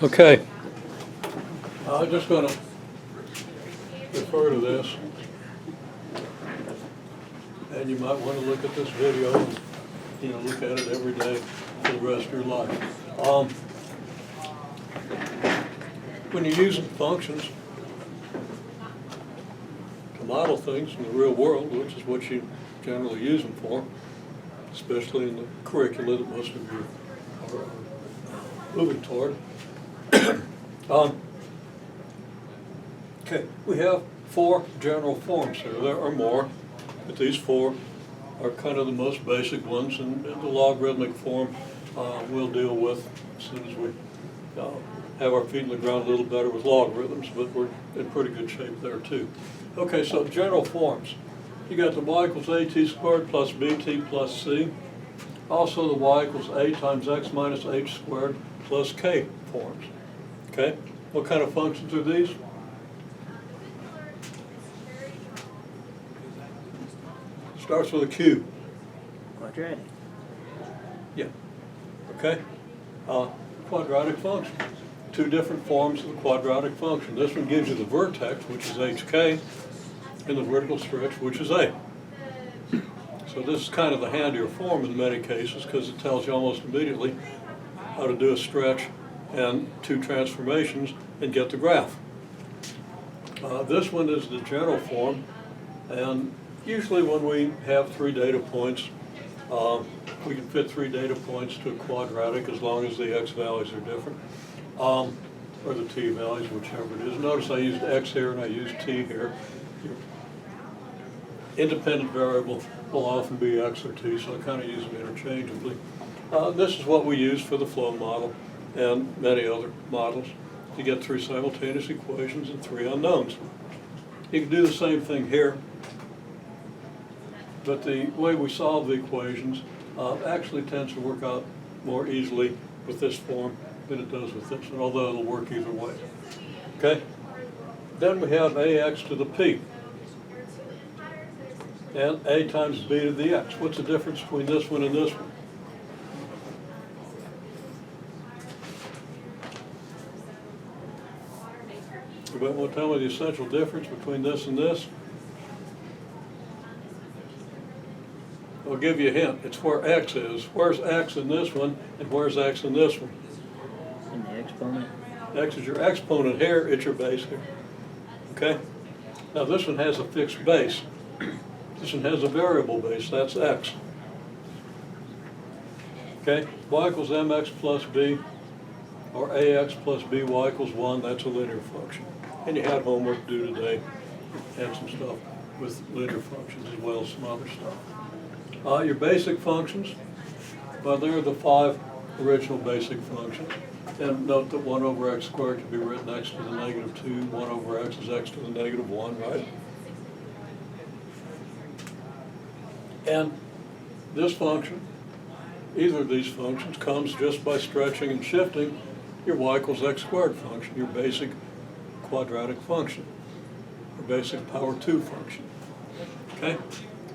Okay. I'm just going to refer to this, and you might want to look at this video and look at it every day for the rest of your life. When you're using functions to model things in the real world, which is what you generally use them for, especially in the curricula that most of you are moving toward. Okay, we have 4 general forms here. There are more, but these 4 are kind of the most basic ones, and the logarithmic form we'll deal with as soon as we have our feet in the ground a little better with logarithms, but we're in pretty good shape there too. Okay, so general forms. You got the y equals at squared plus bt plus c. Also the y equals a times x minus h squared plus k forms. Okay, what kind of functions are these? Starts with a Q. Quadratic. Yeah. Okay. Quadratic function. 2 different forms of the quadratic function. This one gives you the vertex, which is hk, and the vertical stretch, which is a. So this is kind of the handier form in many cases because it tells you almost immediately how to do a stretch and 2 transformations and get the graph. This one is the general form, and usually when we have 3 data points, we can fit 3 data points to a quadratic as long as the x values are different, or the t values, whichever it is. Notice I used x here and I used t here. Your independent variable will often be x or t, so I kind of use them interchangeably. This is what we use for the flow model and many other models to get 3 simultaneous equations and 3 unknowns. You can do the same thing here, but the way we solve the equations actually tends to work out more easily with this form than it does with this one, although it'll work either way. Okay? Then we have ax to the p, and a times b to the x. What's the difference between this one and this one? Anybody want to tell me the essential difference between this and this? I'll give you a hint. It's where x is. Where's x in this one, and where's x in this one? In the exponent. X is your exponent here, it's your base here. Okay? Now this one has a fixed base. This one has a variable base, that's x. Okay? Y equals mx plus b, or ax plus by equals 1, that's a linear function. And you had homework due today, and some stuff with linear functions as well as some other stuff. Your basic functions, well, there are the 5 original basic functions. And note that 1 over x squared can be written x to the negative 2, 1 over x is x to the negative 1, right? And this function, either of these functions, comes just by stretching and shifting your y equals x squared function, your basic quadratic function, your basic power 2 function. Okay?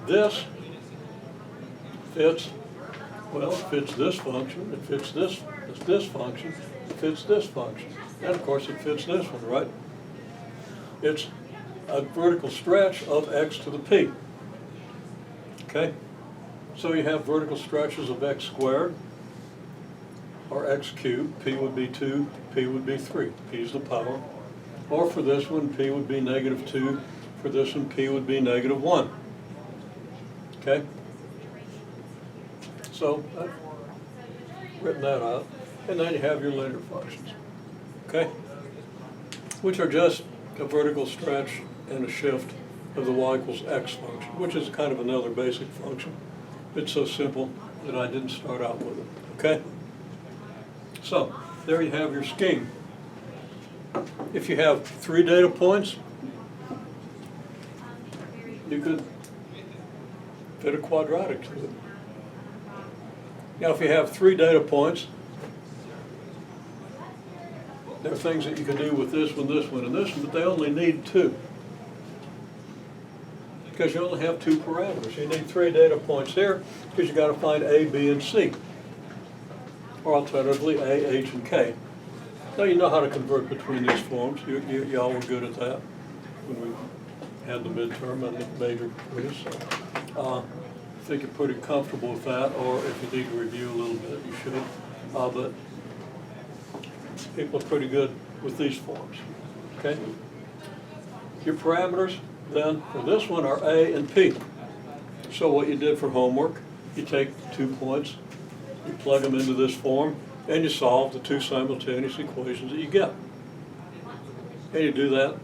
This fits, well, it fits this function, it fits this function, it fits this function, and of course it fits this one, right? It's a vertical stretch of x to the p. Okay? So you have vertical stretches of x squared, or x cubed. P would be 2, p would be 3. P is the power. Or for this one, p would be negative 2. For this one, p would be negative 1. Okay? So I've written that out. And then you have your linear functions. Okay? Which are just a vertical stretch and a shift of the y equals x function, which is kind of another basic function. It's so simple that I didn't start out with it. Okay? So, there you have your scheme. If you have 3 data points, you could fit a quadratic to it. Now, if you have 3 data points, there are things that you can do with this one, and this one, but they only need 2. Because you only have 2 parameters. You need 3 data points here because you got to find A, B, and C. Or alternatively, A, H, and K. Now you know how to convert between these forms. Y'all were good at that when we had the midterm and the major quiz. So, I think you're pretty comfortable with that, or if you need to review a little bit, you should. But people are pretty good with these forms, okay? Your parameters then for this one are A and P. So what you did for homework, you take 2 points, you plug them into this form, and you solve the 2 simultaneous equations that you get. And you do that,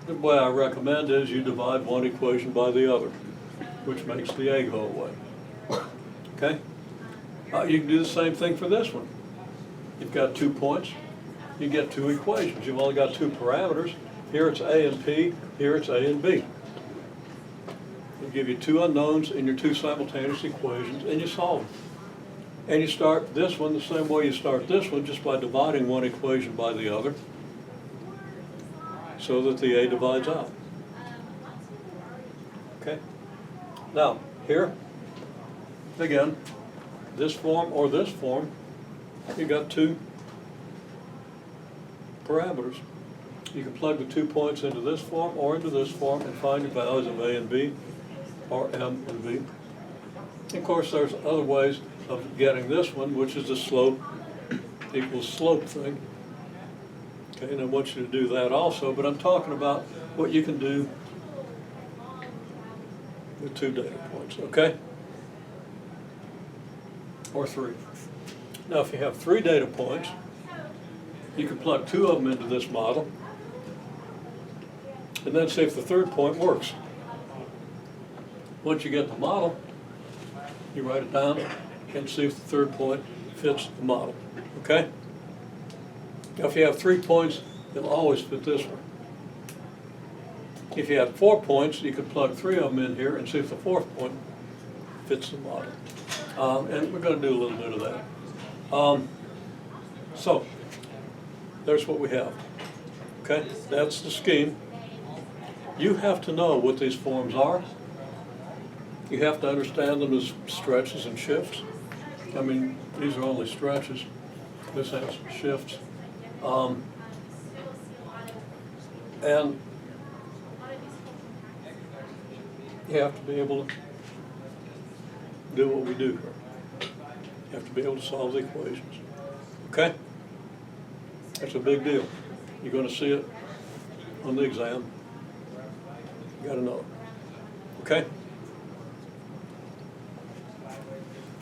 the way I recommend is you divide one equation by the other, which makes the A go away. Okay? You can do the same thing for this one. You've got 2 points, you get 2 equations. You've only got 2 parameters. Here it's A and P, here it's A and B. They give you 2 unknowns in your 2 simultaneous equations, and you solve them. And you start this one the same way you start this one, just by dividing one equation by the other, so that the A divides out. Okay? Now, here, again, this form or this form, you got 2 parameters. You can plug the 2 points into this form or into this form and find your values of A and B, or M and B. Of course, there's other ways of getting this one, which is the slope equals slope thing. Okay, and I want you to do that also, but I'm talking about what you can do with 2 data points, okay? Or 3. Now, if you have 3 data points, you can plug 2 of them into this model, and then see if the 3rd point works. Once you get the model, you write it down and see if the 3rd point fits the model, okay? Now, if you have 3 points, it'll always fit this one. If you have 4 points, you could plug 3 of them in here and see if the 4th point fits the model. And we're going to do a little bit of that. So, there's what we have, okay? That's the scheme. You have to know what these forms are. You have to understand them as stretches and shifts. I mean, these are only stretches. This has some shifts. And you have to be able to do what we do here. You have to be able to solve the equations. Okay? That's a big deal. You're going to see it on the exam. You got to know it. Okay?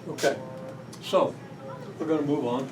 Okay. So, we're going to move on.